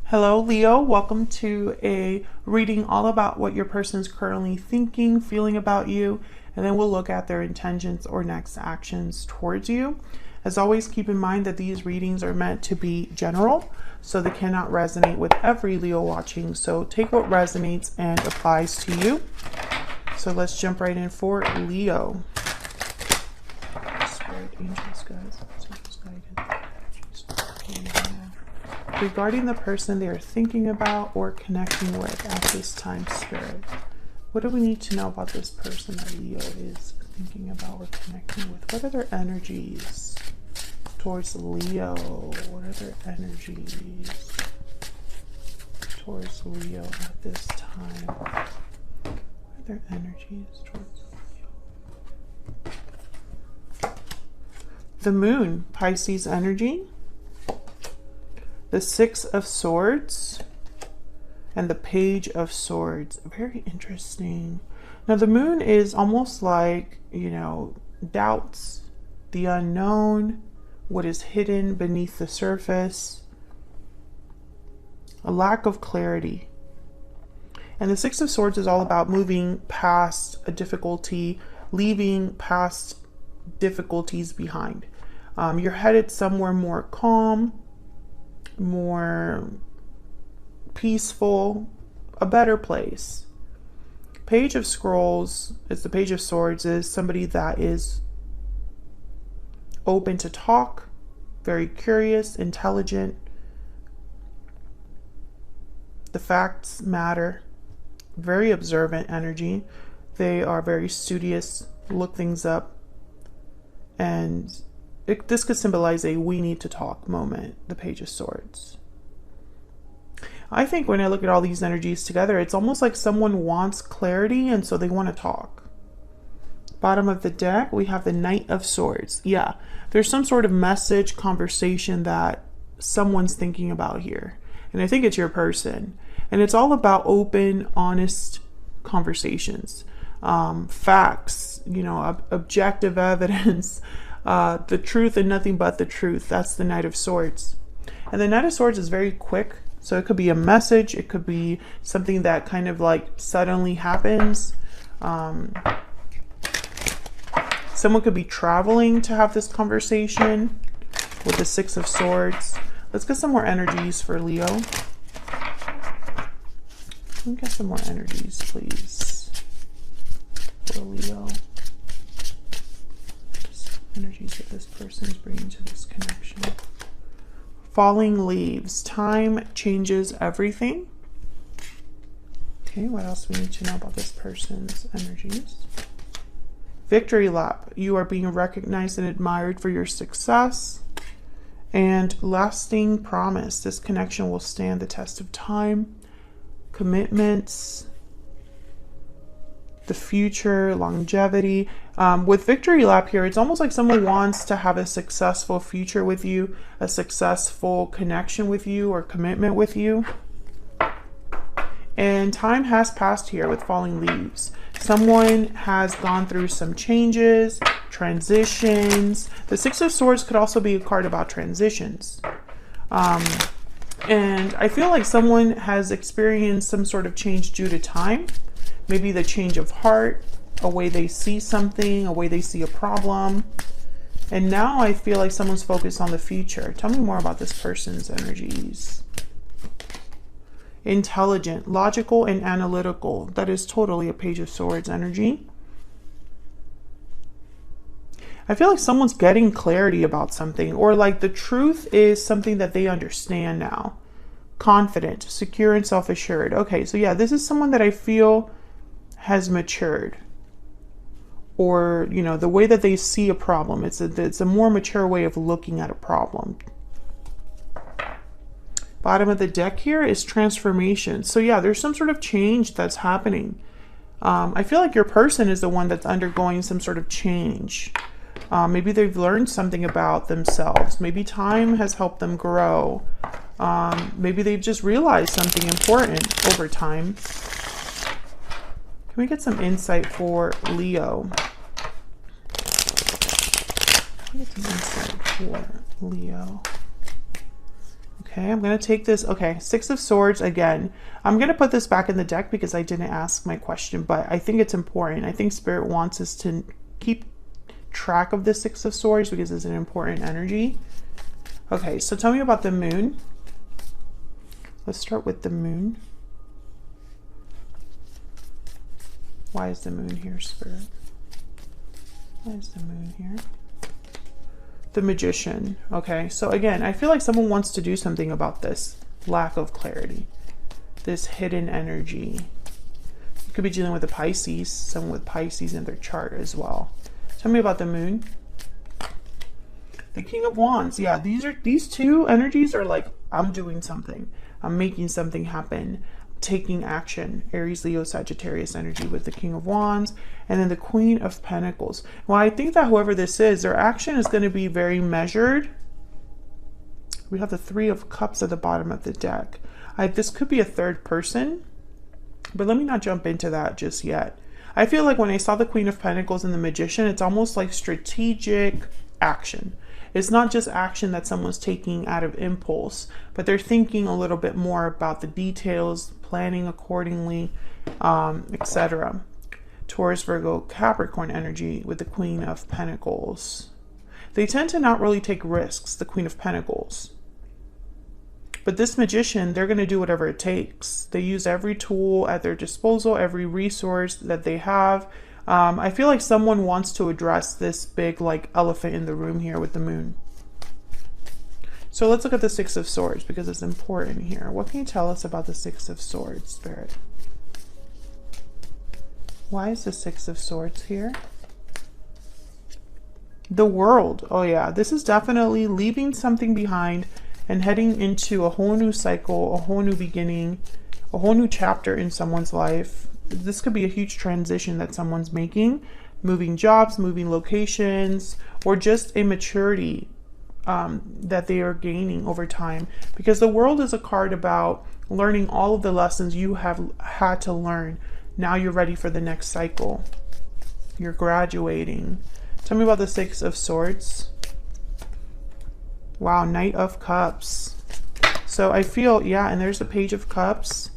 Hello, Leo. Welcome to a reading all about what your person is currently thinking, feeling about you, and then we'll look at their intentions or next actions towards you. As always, keep in mind that these readings are meant to be general, so they cannot resonate with every Leo watching. So take what resonates and applies to you. So let's jump right in for Leo. Spirit, angels, guys, angels, guidance. Regarding the person they are thinking about or connecting with at this time, Spirit, what do we need to know about this person that Leo is thinking about or connecting with? What are their energies towards Leo? What are their energies towards Leo at this time? What are their energies towards Leo? The Moon, Pisces energy. The Six of Swords and the Page of Swords. Very interesting. Now the Moon is almost like, doubts, the unknown, what is hidden beneath the surface, a lack of clarity. And the Six of Swords is all about moving past a difficulty, leaving past difficulties behind. You're headed somewhere more calm, more peaceful, a better place. Page of Scrolls, it's the Page of Swords, is somebody that is open to talk, very curious, intelligent. The facts matter, very observant energy. They are very studious, look things up, and this could symbolize a we need to talk moment, the Page of Swords. I think when I look at all these energies together, it's almost like someone wants clarity and so they want to talk. Bottom of the deck, we have the Knight of Swords. Yeah, there's some sort of message, conversation that someone's thinking about here. And I think it's your person. And it's all about open, honest conversations. Facts, objective evidence. The truth and nothing but the truth. That's the Knight of Swords. And the Knight of Swords is very quick. So it could be a message. It could be something that kind of like suddenly happens. Someone could be traveling to have this conversation with the Six of Swords. Let's get some more energies for Leo. Can we get some more energies, please, for Leo? Energies that this person is bringing to this connection. Falling leaves. Time changes everything. Okay, what else we need to know about this person's energies? Victory lap. You are being recognized and admired for your success. And lasting promise. This connection will stand the test of time. Commitments. The future, longevity. With victory lap here, it's almost like someone wants to have a successful future with you, a successful connection with you or commitment with you. And time has passed here with falling leaves. Someone has gone through some changes, transitions. The Six of Swords could also be a card about transitions. And I feel like someone has experienced some sort of change due to time. Maybe the change of heart, a way they see something, a way they see a problem. And now I feel like someone's focused on the future. Tell me more about this person's energies. Intelligent, logical, and analytical. That is totally a Page of Swords energy. I feel like someone's getting clarity about something, or like the truth is something that they understand now. Confident, secure, and self-assured. Okay, so yeah, this is someone that I feel has matured, or the way that they see a problem, it's a more mature way of looking at a problem. Bottom of the deck here is transformation. So yeah, there's some sort of change that's happening. I feel like your person is the one that's undergoing some sort of change. Maybe they've learned something about themselves. Maybe time has helped them grow. Maybe they've just realized something important over time. Can we get some insight for Leo? Can we get some insight for Leo? Okay. Okay, I'm going to take this. Okay, Six of Swords again. I'm going to put this back in the deck because I didn't ask my question, but I think it's important. I think Spirit wants us to keep track of the Six of Swords because it's an important energy. Okay, so tell me about the Moon. Let's start with the Moon. Why is the Moon here, Spirit? Why is the Moon here? The Magician. Okay, so again, I feel like someone wants to do something about this lack of clarity, this hidden energy. You could be dealing with a Pisces, someone with Pisces in their chart as well. Tell me about the Moon. The King of Wands. Yeah, these two energies are like, I'm doing something. I'm making something happen. Taking action. Aries, Leo, Sagittarius energy with the King of Wands. And then the Queen of Pentacles. Well, I think that whoever this is, their action is going to be very measured. We have the Three of Cups at the bottom of the deck. This could be a third person, but let me not jump into that just yet. I feel like when I saw the Queen of Pentacles and the Magician, it's almost like strategic action. It's not just action that someone's taking out of impulse, but they're thinking a little bit more about the details, planning accordingly, etc. Taurus, Virgo, Capricorn energy with the Queen of Pentacles. They tend to not really take risks, the Queen of Pentacles. But this Magician, they're going to do whatever it takes. They use every tool at their disposal, every resource that they have. I feel like someone wants to address this big like elephant in the room here with the Moon. So let's look at the Six of Swords because it's important here. What can you tell us about the Six of Swords, Spirit? Why is the Six of Swords here? The World. Oh yeah, this is definitely leaving something behind and heading into a whole new cycle, a whole new beginning, a whole new chapter in someone's life. This could be a huge transition that someone's making, moving jobs, moving locations, or just a maturity that they are gaining over time. Because the World is a card about learning all of the lessons you have had to learn. Now you're ready for the next cycle. You're graduating. Tell me about the Six of Swords. Wow, Knight of Cups. So I feel, yeah, and there's the Page of Cups,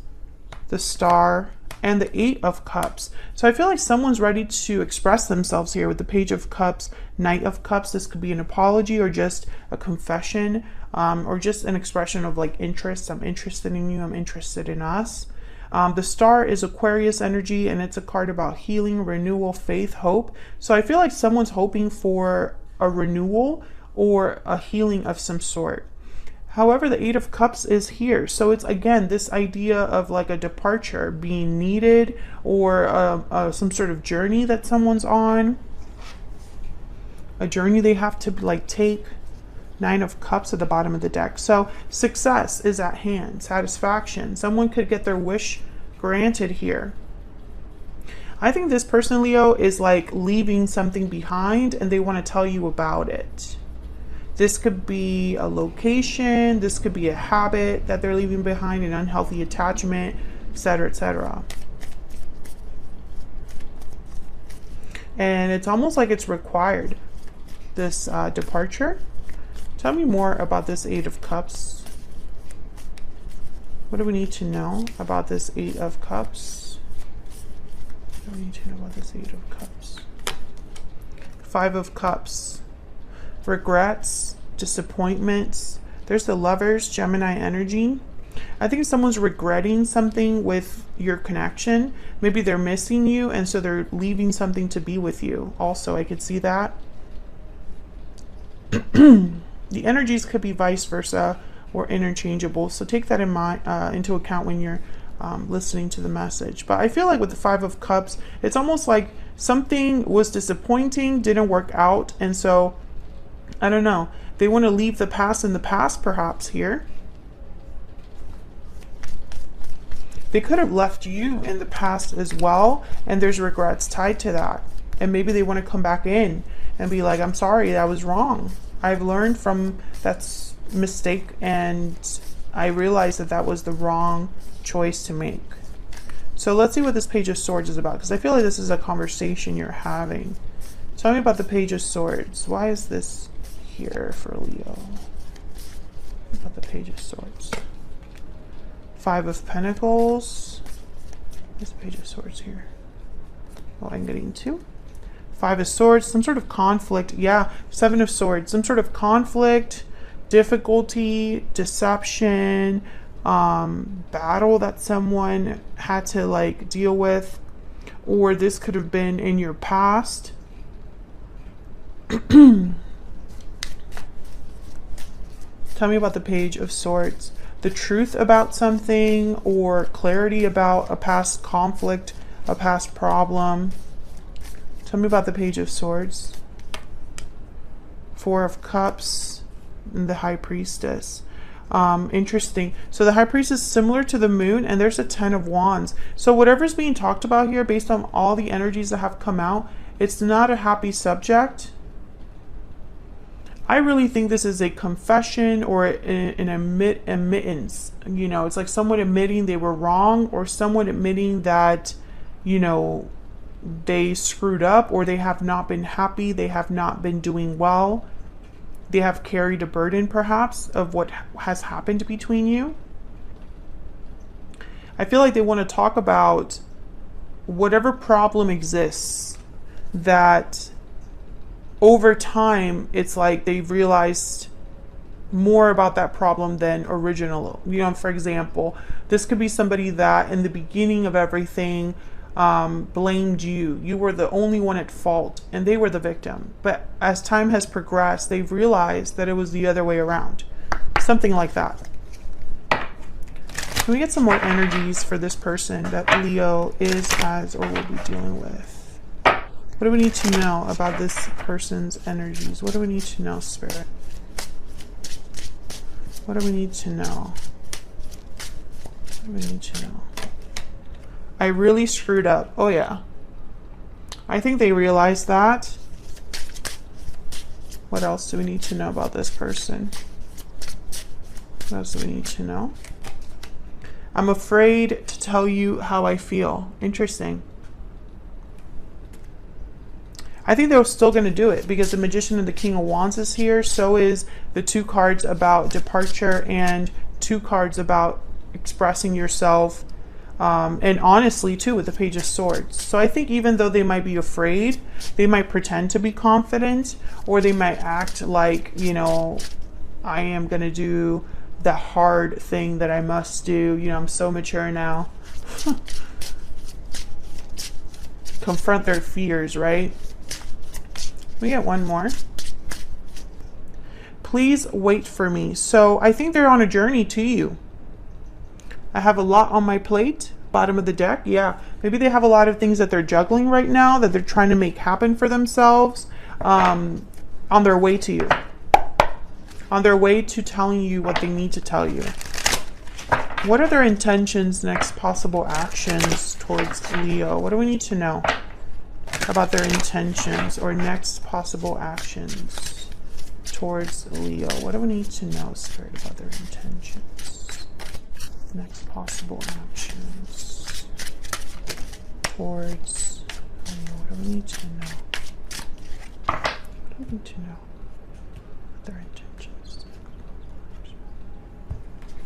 the Star, and the Eight of Cups. So I feel like someone's ready to express themselves here with the Page of Cups, Knight of Cups. This could be an apology or just a confession, or just an expression of like interest. I'm interested in you. I'm interested in us. The Star is Aquarius energy, and it's a card about healing, renewal, faith, hope. So I feel like someone's hoping for a renewal or a healing of some sort. However, the Eight of Cups is here. So it's, again, this idea of like a departure being needed, or some sort of journey that someone's on. A journey they have to like take. Nine of Cups at the bottom of the deck. So success is at hand. Satisfaction. Someone could get their wish granted here. I think this person, Leo, is like leaving something behind and they want to tell you about it. This could be a location, this could be a habit that they're leaving behind, an unhealthy attachment, etc., etc. And it's almost like it's required, this departure. Tell me more about this Eight of Cups. What do we need to know about this Eight of Cups? What do we need to know about this Eight of Cups? Five of Cups. Regrets, disappointments. There's the Lovers, Gemini energy. I think someone's regretting something with your connection. Maybe they're missing you and so they're leaving something to be with you. Also, I could see that. The energies could be vice versa or interchangeable. So take that in mind, into account when you're listening to the message. But I feel like with the Five of Cups, it's almost like something was disappointing, didn't work out. And so I don't know. They want to leave the past in the past, perhaps, here. They could have left you in the past as well, and there's regrets tied to that. And maybe they want to come back in and be like, I'm sorry, that was wrong. I've learned from that mistake, and I realized that that was the wrong choice to make. So let's see what this Page of Swords is about, because I feel like this is a conversation you're having. Tell me about the Page of Swords. Why is this here for Leo? About the Page of Swords. Five of Pentacles. There's the Page of Swords here. Well, I'm getting two. Five of Swords, some sort of conflict. Yeah, Seven of Swords, some sort of conflict, difficulty, deception, battle that someone had to like deal with, or this could have been in your past. Tell me about the Page of Swords. The truth about something, or clarity about a past conflict, a past problem. Tell me about the Page of Swords. Four of Cups and the High Priestess. Interesting. So the High Priestess is similar to the Moon, and there's a Ten of Wands. So whatever's being talked about here, based on all the energies that have come out, it's not a happy subject. I really think this is a confession or an admittance. You know, it's like someone admitting they were wrong, or someone admitting that, you know, they screwed up, or they have not been happy, they have not been doing well. They have carried a burden, perhaps, of what has happened between you. I feel like they want to talk about whatever problem exists, that over time, it's like they've realized more about that problem than original. You know, for example, this could be somebody that in the beginning of everything blamed you. You were the only one at fault and they were the victim. But as time has progressed, they've realized that it was the other way around. Something like that. Can we get some more energies for this person that Leo is, has, or will be dealing with? What do we need to know about this person's energies? What do we need to know, Spirit? What do we need to know? What do we need to know? I really screwed up. Oh, yeah. I think they realized that. What else do we need to know about this person? What else do we need to know? I'm afraid to tell you how I feel. Interesting. I think they're still going to do it because the Magician and the King of Wands is here. So is the two cards about departure and two cards about expressing yourself. And honestly, too, with the Page of Swords. So I think even though they might be afraid, they might pretend to be confident, or they might act like, you know, I am going to do the hard thing that I must do. You know, I'm so mature now. Confront their fears, right? We get one more. Please wait for me. So I think they're on a journey to you. I have a lot on my plate. Bottom of the deck. Yeah. Maybe they have a lot of things that they're juggling right now that they're trying to make happen for themselves. On their way to you. On their way to telling you what they need to tell you. What are their intentions, next possible actions towards Leo? What do we need to know about their intentions or next possible actions towards Leo? What do we need to know, Spirit, about their intentions? Next possible actions towards Leo. What do we need to know? What do we need to know about their intentions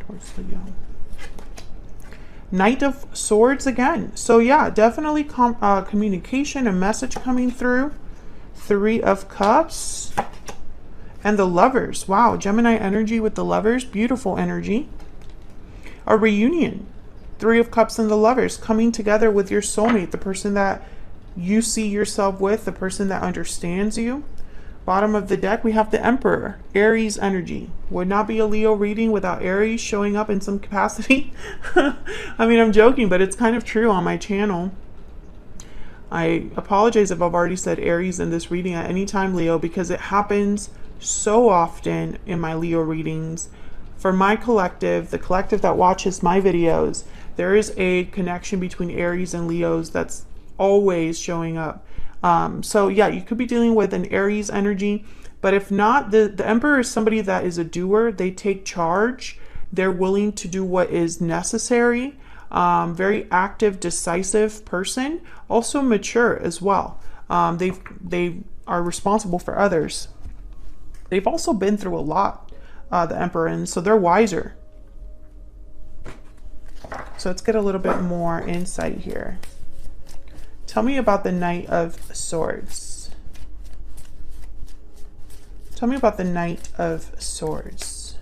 towards Leo? Knight of Swords again. So yeah, definitely communication, a message coming through. Three of Cups. And the Lovers. Wow, Gemini energy with the Lovers. Beautiful energy. A reunion. Three of Cups and the Lovers. Coming together with your soulmate. The person that you see yourself with. The person that understands you. Bottom of the deck, we have the Emperor. Aries energy. Would not be a Leo reading without Aries showing up in some capacity. I mean, I'm joking, but it's kind of true on my channel. I apologize if I've already said Aries in this reading at any time, Leo, because it happens so often in my Leo readings. For my collective, the collective that watches my videos, there is a connection between Aries and Leos that's always showing up. So yeah, you could be dealing with an Aries energy, but if not, the Emperor is somebody that is a doer. They take charge. They're willing to do what is necessary. Very active, decisive person. Also mature as well. They are responsible for others. They've also been through a lot. the Emperor, and so they're wiser. So let's get a little bit more insight here. Tell me about the Knight of Swords. Tell me about the Knight of Swords.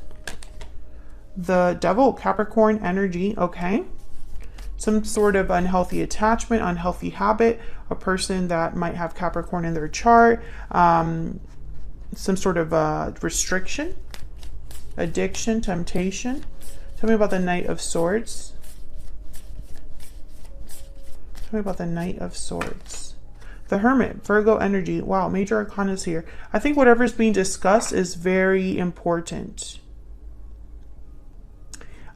The Devil, Capricorn energy, okay. Some sort of unhealthy attachment, unhealthy habit, a person that might have Capricorn in their chart, some sort of restriction, addiction, temptation. Tell me about the Knight of Swords. Tell me about the Knight of Swords. The Hermit, Virgo energy. Wow, major arcana is here. I think whatever is being discussed is very important.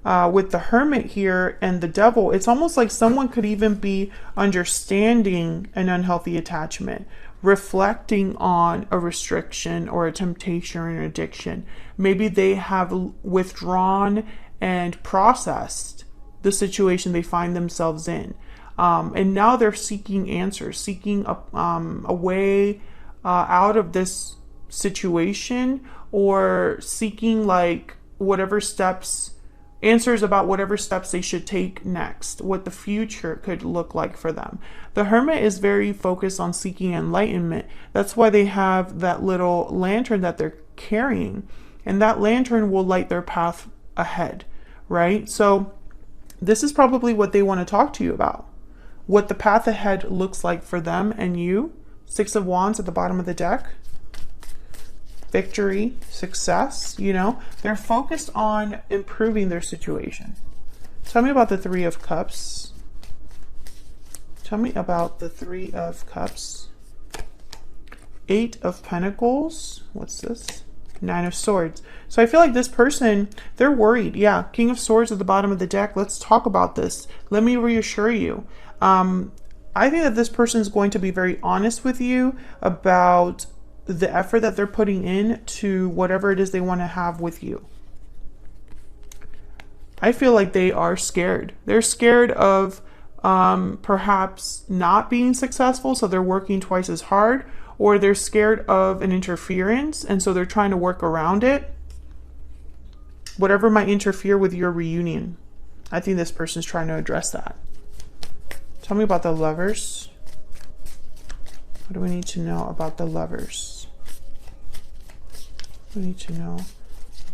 With the Hermit here and the Devil, it's almost like someone could even be understanding an unhealthy attachment, reflecting on a restriction or a temptation or an addiction. Maybe they have withdrawn and processed the situation they find themselves in. And now they're seeking answers, seeking a way out of this situation, or seeking like whatever steps, answers about whatever steps they should take next, what the future could look like for them. The Hermit is very focused on seeking enlightenment. That's why they have that little lantern that they're carrying, and that lantern will light their path ahead, right? So this is probably what they want to talk to you about, what the path ahead looks like for them and you. Six of Wands at the bottom of the deck. Victory, success, you know, they're focused on improving their situation. Tell me about the Three of Cups. Tell me about the Three of Cups. Eight of Pentacles. What's this? Nine of Swords. So I feel like this person, they're worried. Yeah, King of Swords at the bottom of the deck. Let's talk about this. Let me reassure you. I think that this person is going to be very honest with you about the effort that they're putting in to whatever it is they want to have with you. I feel like they are scared. They're scared of perhaps not being successful, so they're working twice as hard, or they're scared of an interference, and so they're trying to work around it. Whatever might interfere with your reunion, I think this person's trying to address that. Tell me about the Lovers. What do we need to know about the Lovers? We need to know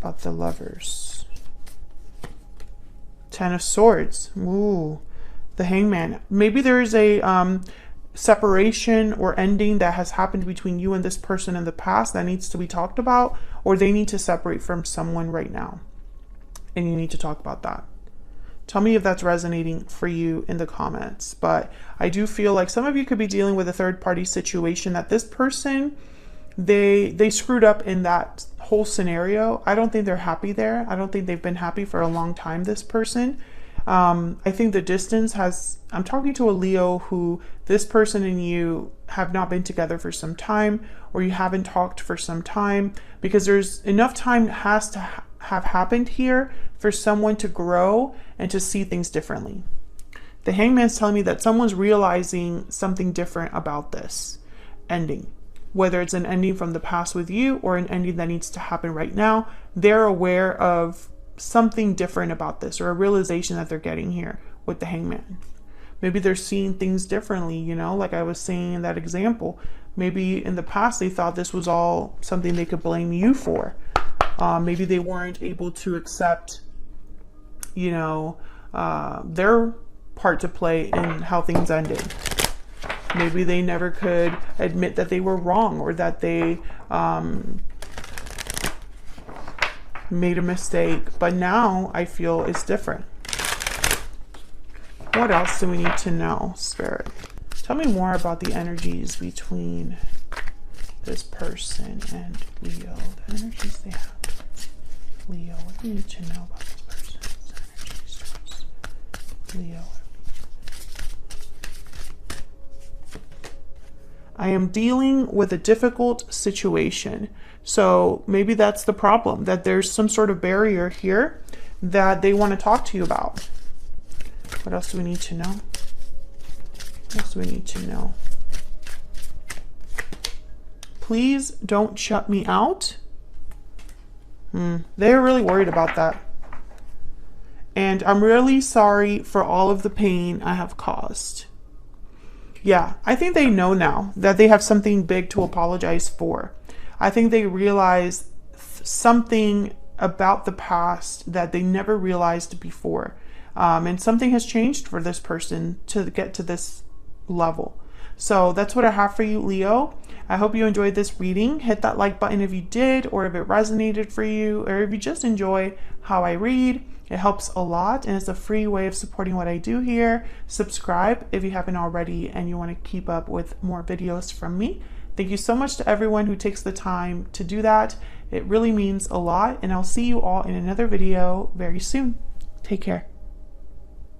about the Lovers. Ten of Swords. Ooh, the Hangman. Maybe there is a separation or ending that has happened between you and this person in the past that needs to be talked about, or they need to separate from someone right now, and you need to talk about that. Tell me if that's resonating for you in the comments. But I do feel like some of you could be dealing with a third-party situation, that this person, they screwed up in that whole scenario. I don't think they're happy there. I don't think they've been happy for a long time, this person. I think the distance has, I'm talking to a Leo who this person and you have not been together for some time, or you haven't talked for some time, because there's enough time has to have happened here for someone to grow and to see things differently. The Hangman's telling me that someone's realizing something different about this ending. Whether it's an ending from the past with you or an ending that needs to happen right now, they're aware of something different about this, or a realization that they're getting here with the Hangman. Maybe they're seeing things differently, you know, like I was saying in that example. Maybe in the past they thought this was all something they could blame you for. Maybe they weren't able to accept, you know, their part to play in how things ended. Maybe they never could admit that they were wrong, or that they made a mistake. But now I feel it's different. What else do we need to know, Spirit? Tell me more about the energies between this person and Leo. The energies they have. Leo, what do you need to know about this person's energies? Leo. I am dealing with a difficult situation. So maybe that's the problem, that there's some sort of barrier here that they want to talk to you about. What else do we need to know? What else do we need to know? Please don't shut me out. They're really worried about that. And I'm really sorry for all of the pain I have caused. Yeah, I think they know now that they have something big to apologize for. I think they realize something about the past that they never realized before. And something has changed for this person to get to this level. So that's what I have for you, Leo. I hope you enjoyed this reading. Hit that like button if you did, or if it resonated for you, or if you just enjoy how I read. It helps a lot, and it's a free way of supporting what I do here. Subscribe if you haven't already and you want to keep up with more videos from me. Thank you so much to everyone who takes the time to do that. It really means a lot, and I'll see you all in another video very soon. Take care.